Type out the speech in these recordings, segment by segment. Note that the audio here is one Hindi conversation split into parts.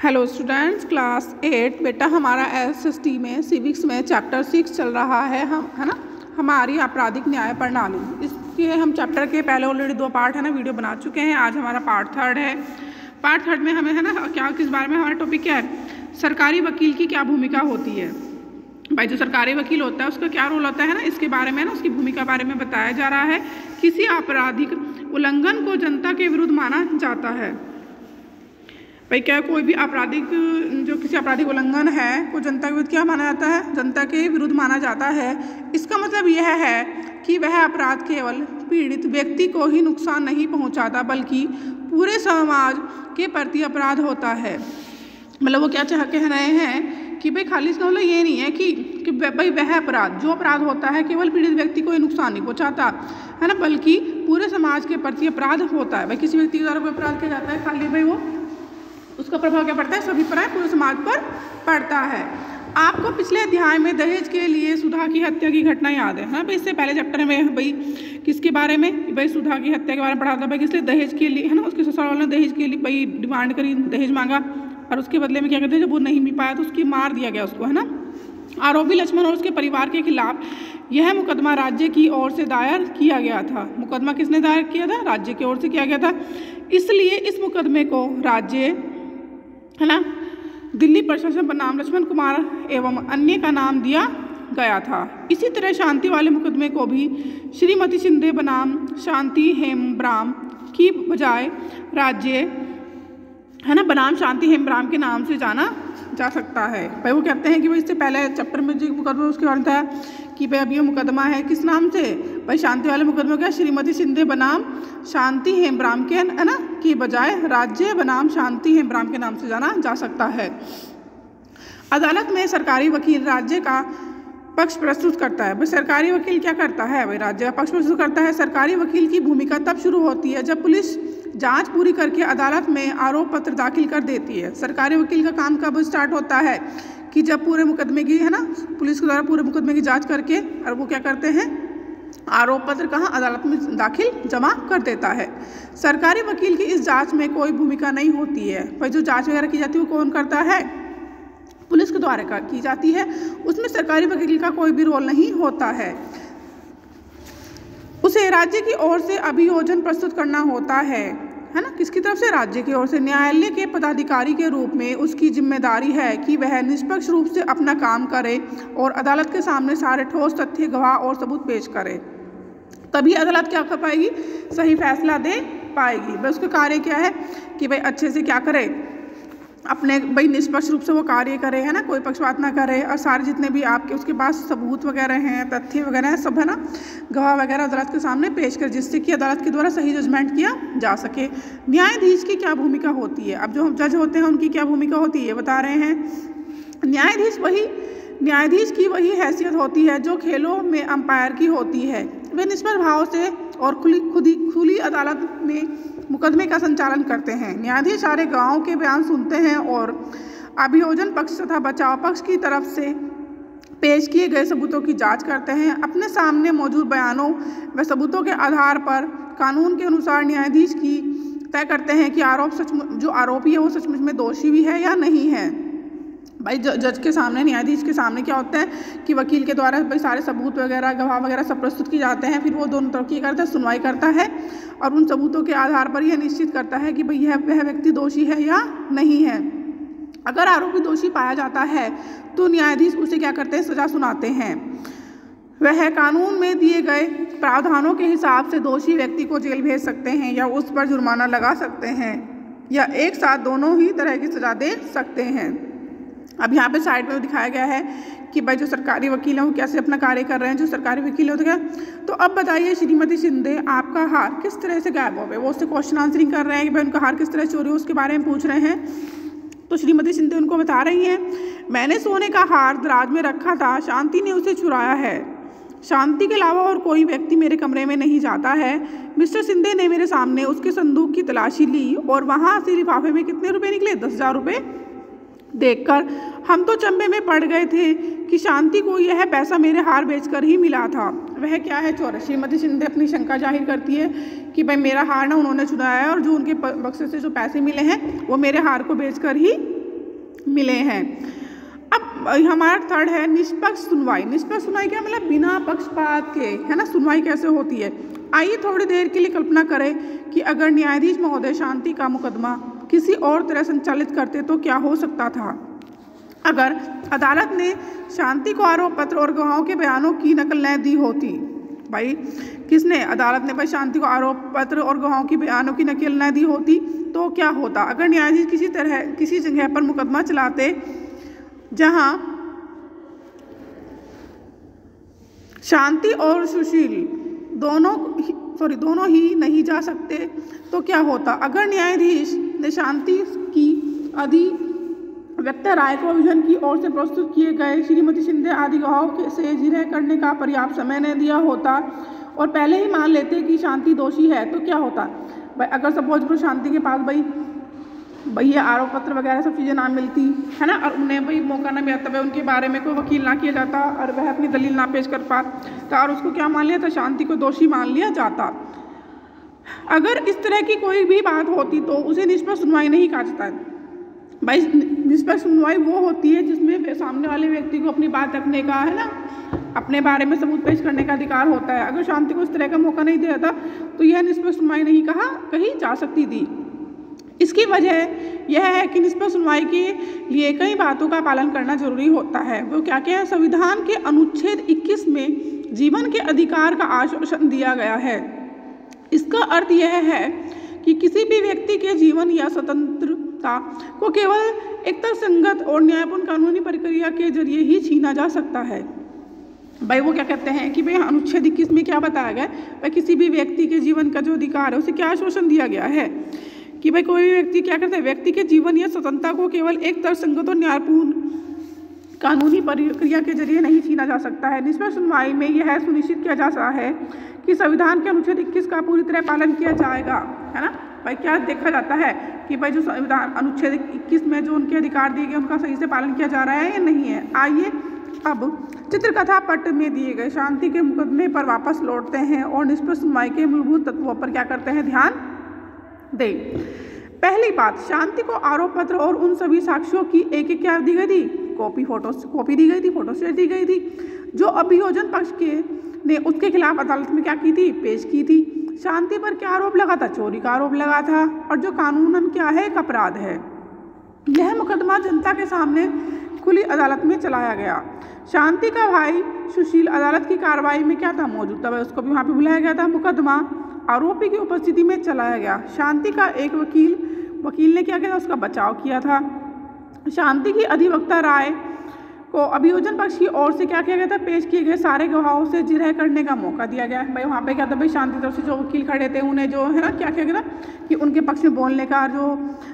हेलो स्टूडेंट्स, क्लास 8 बेटा हमारा एसएसटी में सिविक्स में चैप्टर 6 चल रहा है है ना, हमारी आपराधिक न्याय प्रणाली। इसके हम चैप्टर के पहले ऑलरेडी 2 पार्ट है ना वीडियो बना चुके हैं। आज हमारा पार्ट 3 है। पार्ट 3 में हमें है ना क्या किस बारे में हमारा टॉपिक क्या है, सरकारी वकील की क्या भूमिका होती है। भाई जो सरकारी वकील होता है उसका क्या रोल होता है ना, इसके बारे में ना उसकी भूमिका बारे में बताया जा रहा है। किसी आपराधिक उल्लंघन को जनता के विरुद्ध माना जाता है। भाई क्या कोई भी आपराधिक जो किसी आपराधिक उल्लंघन है को जनता के विरुद्ध क्या माना जाता है, जनता के विरुद्ध माना जाता है। इसका मतलब यह है कि वह अपराध केवल पीड़ित व्यक्ति को ही नुकसान नहीं पहुंचाता बल्कि पूरे समाज के प्रति अपराध होता है। मतलब वो क्या कह रहे हैं कि भाई खाली इसका मतलब ये नहीं है कि भाई वह अपराध जो अपराध होता है केवल पीड़ित व्यक्ति को ही नुकसान नहीं पहुंचाता है ना, बल्कि पूरे समाज के प्रति अपराध होता है। भाई किसी व्यक्ति के द्वारा कोई अपराध किया जाता है, खाली भाई वो उसका प्रभाव क्या पड़ता है, सभी पर पूरे समाज पर पड़ता है। आपको पिछले अध्याय में दहेज के लिए सुधा की हत्या की घटना याद है ना। भाई इससे पहले चैप्टर में भाई किसके बारे में, भाई सुधा की हत्या के बारे में पढ़ा था। भाई किसलिए, दहेज के लिए है ना, उसके ससुराल वालों ने दहेज के लिए भाई डिमांड करी, दहेज मांगा और उसके बदले में क्या कहते हैं, जब वो नहीं मिल पाया तो उसकी मार दिया गया उसको है ना। आरोपी लक्ष्मण और उसके परिवार के खिलाफ यह मुकदमा राज्य की ओर से दायर किया गया था। मुकदमा किसने दायर किया था, राज्य की ओर से किया गया था। इसलिए इस मुकदमे को राज्य है ना दिल्ली प्रशासन बनाम लक्ष्मण कुमार एवं अन्य का नाम दिया गया था। इसी तरह शांति वाले मुकदमे को भी श्रीमती शिंदे बनाम शांति हेम्ब्राम की बजाय राज्य है ना बनाम शांति हेम्ब्राम के नाम से जाना जा सकता है। भाई वो कहते हैं कि भाई इससे पहले चैप्टर में जो मुकदमा उसके बारे में था कि भाई अब ये मुकदमा है किस नाम से, भाई शांति वाले मुकदमे क्या श्रीमती शिंदे बनाम शांति हेम्ब्राम के है ना की बजाय राज्य बनाम शांति हेम्ब्राम के नाम से जाना जा सकता है। अदालत में सरकारी वकील राज्य का पक्ष प्रस्तुत करता है। भाई सरकारी वकील क्या करता है, भाई राज्य का पक्ष प्रस्तुत करता है। सरकारी वकील की भूमिका तब शुरू होती है जब पुलिस जांच पूरी करके अदालत में आरोप पत्र दाखिल कर देती है। सरकारी वकील का काम कब स्टार्ट होता है कि जब पूरे मुकदमे की है ना पुलिस के द्वारा पूरे मुकदमे की जांच करके और वो क्या करते हैं, आरोप पत्र कहाँ, अदालत में दाखिल जमा कर देता है। सरकारी वकील की इस जांच में कोई भूमिका नहीं होती है। भाई जो जांच वगैरह की जाती है वो कौन करता है, पुलिस के द्वारा की जाती है। उसमें सरकारी वकील का कोई भी रोल नहीं होता है। उसे राज्य की ओर से अभियोजन प्रस्तुत करना होता है ना, किसकी तरफ से, राज्य की ओर से। न्यायालय के पदाधिकारी के रूप में उसकी जिम्मेदारी है कि वह निष्पक्ष रूप से अपना काम करे और अदालत के सामने सारे ठोस तथ्य, गवाह और सबूत पेश करे, तभी अदालत क्या कर पाएगी, सही फैसला दे पाएगी। भाई उसका कार्य क्या है कि भाई अच्छे से क्या करे, अपने भाई निष्पक्ष रूप से वो कार्य करे है ना, कोई पक्षपात ना करे और सारे जितने भी आपके उसके पास सबूत वगैरह हैं, तथ्य वगैरह हैं, सब है ना गवाह वगैरह अदालत के सामने पेश करे, जिससे कि अदालत के द्वारा सही जजमेंट किया जा सके। न्यायाधीश की क्या भूमिका होती है, अब जो जज होते हैं उनकी क्या भूमिका होती है बता रहे हैं। न्यायाधीश की वही हैसियत होती है जो खेलों में अंपायर की होती है। वे निष्पक्ष भाव से और खुली अदालत में मुकदमे का संचालन करते हैं। न्यायाधीश सारे गवाहों के बयान सुनते हैं और अभियोजन पक्ष तथा बचाव पक्ष की तरफ से पेश किए गए सबूतों की जांच करते हैं। अपने सामने मौजूद बयानों व सबूतों के आधार पर कानून के अनुसार न्यायाधीश की तय करते हैं कि जो आरोपी है वो सचमुच में दोषी भी है या नहीं है। भाई जज के सामने, न्यायाधीश के सामने क्या होता है कि वकील के द्वारा भाई सारे सबूत वगैरह, गवाह वगैरह सब प्रस्तुत किए जाते हैं। फिर वो दोनों तरफ की करता है, सुनवाई करता है और उन सबूतों के आधार पर यह निश्चित करता है कि भाई वह व्यक्ति दोषी है या नहीं है। अगर आरोपी दोषी पाया जाता है तो न्यायाधीश उसे क्या करते हैं, सजा सुनाते हैं। वह कानून में दिए गए प्रावधानों के हिसाब से दोषी व्यक्ति को जेल भेज सकते हैं या उस पर जुर्माना लगा सकते हैं या एक साथ दोनों ही तरह की सजा दे सकते हैं। अब यहाँ पे साइड में दिखाया गया है कि भाई जो सरकारी वकील हैं वो कैसे अपना कार्य कर रहे हैं। जो सरकारी वकील होते क्या, तो अब बताइए श्रीमती शिंदे आपका हार किस तरह से गायब हो गए। वो उससे क्वेश्चन आंसरिंग कर रहे हैं कि भाई उनका हार किस तरह चोरी हो, उसके बारे में पूछ रहे हैं। तो श्रीमती शिंदे उनको बता रही हैं, मैंने सोने का हार दराज में रखा था, शांति ने उसे चुराया है। शांति के अलावा और कोई व्यक्ति मेरे कमरे में नहीं जाता है। मिस्टर शिंदे ने मेरे सामने उसके संदूक की तलाशी ली और वहाँ से लिफाफे में कितने रुपए निकले, 10,000 रुपये। देखकर हम तो चंबे में पड़ गए थे कि शांति को यह पैसा मेरे हार बेचकर ही मिला था। वह क्या है, चोर। श्रीमती शिंदे अपनी शंका जाहिर करती है कि भाई मेरा हार ना उन्होंने चुराया है और जो उनके बक्से से जो पैसे मिले हैं वो मेरे हार को बेचकर ही मिले हैं। अब हमारा थर्ड है निष्पक्ष सुनवाई। निष्पक्ष सुनवाई क्या मतलब बिना पक्षपात के, है ना, सुनवाई कैसे होती है। आइए थोड़ी देर के लिए कल्पना करें कि अगर न्यायाधीश महोदय शांति का मुकदमा किसी और तरह संचालित करते तो क्या हो सकता था। अगर अदालत ने शांति को आरोप पत्र और गवाहों के बयानों की नकल न दी होती, भाई किसने, अदालत ने भाई शांति को आरोप पत्र और गवाहों की बयानों की नकल न दी होती तो क्या होता। अगर न्यायाधीश किसी जगह पर मुकदमा चलाते जहां शांति और सुशील दोनों ही नहीं जा सकते तो क्या होता। अगर न्यायाधीश ने शांति की अधिवक्ता राय को अभियोजन की ओर से प्रस्तुत किए गए श्रीमती शिंदे आदि गवाहों से जिरह करने का पर्याप्त समय न दिया होता और पहले ही मान लेते कि शांति दोषी है तो क्या होता। भाई अगर सपोज करो शांति के पास भाई ये आरोप पत्र वगैरह सब चीज़ें ना मिलती, है ना, और उन्हें भाई मौका ना मिलता, भाई उनके बारे में कोई वकील ना किया जाता और वह अपनी दलील ना पेश कर पाता और उसको क्या मान लिया था, शांति को दोषी मान लिया जाता। अगर इस तरह की कोई भी बात होती तो उसे निष्पक्ष सुनवाई नहीं कहा जाता है। भाई निष्पक्ष सुनवाई वो होती है जिसमें सामने वाले व्यक्ति को अपनी बात रखने का, है ना, अपने बारे में सबूत पेश करने का अधिकार होता है। अगर शांति को इस तरह का मौका नहीं दिया था तो यह निष्पक्ष सुनवाई नहीं कही जा सकती थी। इसकी वजह यह है कि निष्पक्ष सुनवाई के लिए कई बातों का पालन करना जरूरी होता है। वो क्या क्या है, संविधान के अनुच्छेद 21 में जीवन के अधिकार का आश्वासन दिया गया है। इसका अर्थ यह है कि किसी भी व्यक्ति के जीवन या स्वतंत्रता को केवल एक तर्कसंगत और न्यायपूर्ण कानूनी प्रक्रिया के जरिए ही छीना जा सकता है। भाई वो क्या कहते हैं कि भाई अनुच्छेद 21 में क्या बताया गया है, भाई किसी भी व्यक्ति के जीवन का जो अधिकार है उसे क्या आश्वासन दिया गया है कि भाई कोई भी व्यक्ति क्या करता है, व्यक्ति के जीवन या स्वतंत्रता को केवल एक तर्कसंगत और न्यायपूर्ण कानूनी प्रक्रिया के जरिए नहीं छीना जा सकता है। निष्पक्ष सुनवाई में यह सुनिश्चित किया जा सकता है कि संविधान के अनुच्छेद 21 का पूरी तरह पालन किया जाएगा, है ना। भाई क्या देखा जाता है कि भाई जो संविधान अनुच्छेद 21 में जो उनके अधिकार दिए गए उनका सही से पालन किया जा रहा है या नहीं है। आइए अब चित्रकथा पट में दिए गए शांति के मुकदमे पर वापस लौटते हैं और निष्पक्ष सुनवाई के मूलभूत तत्वों पर क्या करते हैं, ध्यान दें। पहली बात, शांति को आरोप पत्र और उन सभी साक्ष्यों की एक क्या दी गई थी, कॉपी दी गई थी, फोटोस्टेट दी गई थी जो अभियोजन पक्ष ने उसके खिलाफ अदालत में क्या की थी, पेश की थी। शांति पर क्या आरोप लगा था, चोरी का आरोप लगा था और जो कानूनन क्या है, एक अपराध है। यह मुकदमा जनता के सामने खुली अदालत में चलाया गया। शांति का भाई सुशील अदालत की कार्रवाई में क्या था, मौजूद था, उसको भी वहाँ पे बुलाया गया था। मुकदमा आरोपी की उपस्थिति में चलाया गया। शांति का एक वकील ने क्या किया था, उसका बचाव किया था। शांति की अधिवक्ता राय को अभियोजन पक्ष की ओर से क्या किया गया था, पेश किए गए सारे गवाहों से जिरह करने का मौका दिया गया। भाई वहाँ पे क्या था, भाई शांति तरफ से जो वकील खड़े थे उन्हें जो है ना क्या किया गया था कि उनके पक्ष में बोलने का, जो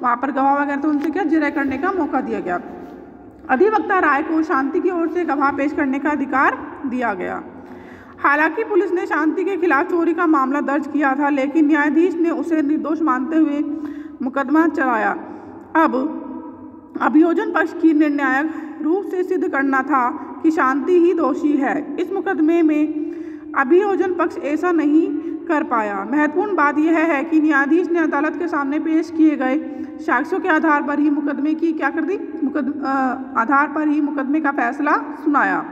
वहाँ पर गवाह वगैरह थे उनसे क्या जिरह करने का मौका दिया गया। अधिवक्ता राय को शांति की ओर से गवाह पेश करने का अधिकार दिया गया। हालांकि पुलिस ने शांति के खिलाफ चोरी का मामला दर्ज किया था, लेकिन न्यायाधीश ने उसे निर्दोष मानते हुए मुकदमा चलाया। अब अभियोजन पक्ष की निर्णायक रूप से सिद्ध करना था कि शांति ही दोषी है। इस मुकदमे में अभियोजन पक्ष ऐसा नहीं कर पाया। महत्वपूर्ण बात यह है कि न्यायाधीश ने अदालत के सामने पेश किए गए साक्ष्यों के आधार पर ही मुकदमे की क्या कर दी, आधार पर ही मुकदमे का फैसला सुनाया।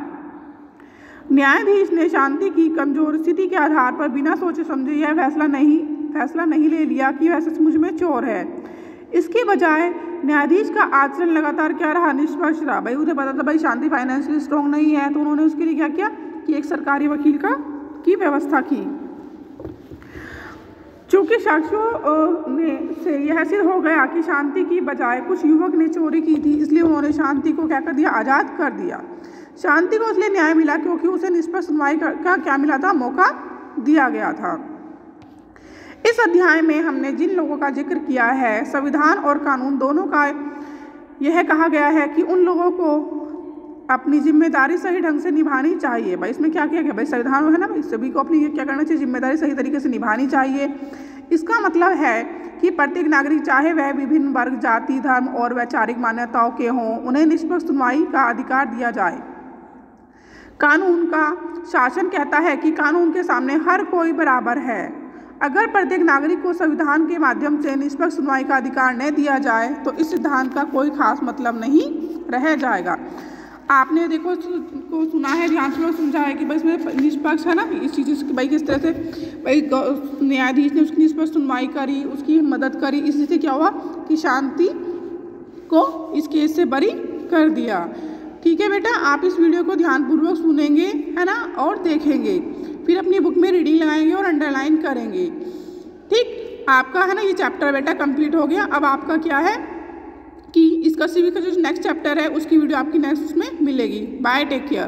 न्यायाधीश ने शांति की कमजोर स्थिति के आधार पर बिना सोचे समझे यह फैसला नहीं ले लिया कि वह सचमुच में चोर है। इसके बजाय न्यायाधीश का आचरण लगातार क्या रहा, निष्पक्ष रहा। भाई उन्हें पता था भाई शांति फाइनेंशियली स्ट्रॉन्ग नहीं है, तो उन्होंने उसके लिए क्या किया कि एक सरकारी वकील की व्यवस्था की। चूंकि साक्ष्यों से यह सिद्ध हो गया कि शांति की बजाय कुछ युवक ने चोरी की थी, इसलिए उन्होंने शांति को क्या कर दिया, आज़ाद कर दिया। शांति को इसलिए न्याय मिला क्योंकि उसे निष्पक्ष सुनवाई का क्या मिला था, मौका दिया गया था। इस अध्याय में हमने जिन लोगों का जिक्र किया है, संविधान और कानून दोनों का यह कहा गया है कि उन लोगों को अपनी जिम्मेदारी सही ढंग से निभानी चाहिए। भाई इसमें क्या किया गया, भाई संविधान है ना, भाई सभी को अपनी क्या करना चाहिए, जिम्मेदारी सही तरीके से निभानी चाहिए। इसका मतलब है कि प्रत्येक नागरिक, चाहे वह विभिन्न वर्ग, जाति, धर्म और वैचारिक मान्यताओं के हों, उन्हें निष्पक्ष सुनवाई का अधिकार दिया जाए। कानून का शासन कहता है कि कानून के सामने हर कोई बराबर है। अगर प्रत्येक नागरिक को संविधान के माध्यम से निष्पक्ष सुनवाई का अधिकार न दिया जाए तो इस सिद्धांत का कोई खास मतलब नहीं रह जाएगा। आपने देखो को सुना है, ध्यान से समझा है कि भाई इसमें निष्पक्ष है ना, इस चीज़ की भाई किस तरह से भाई न्यायाधीश ने उसकी निष्पक्ष सुनवाई करी, उसकी मदद करी, इसी से क्या हुआ कि शांति को इस केस से बरी कर दिया। ठीक है बेटा, आप इस वीडियो को ध्यानपूर्वक सुनेंगे है ना और देखेंगे, फिर अपनी बुक में रीडिंग लगाएंगे और अंडरलाइन करेंगे। ठीक, आपका है ना ये चैप्टर बेटा कंप्लीट हो गया। अब आपका क्या है कि इसका सिविक का जो नेक्स्ट चैप्टर है उसकी वीडियो आपकी नेक्स्ट उसमें मिलेगी। Bye, take care.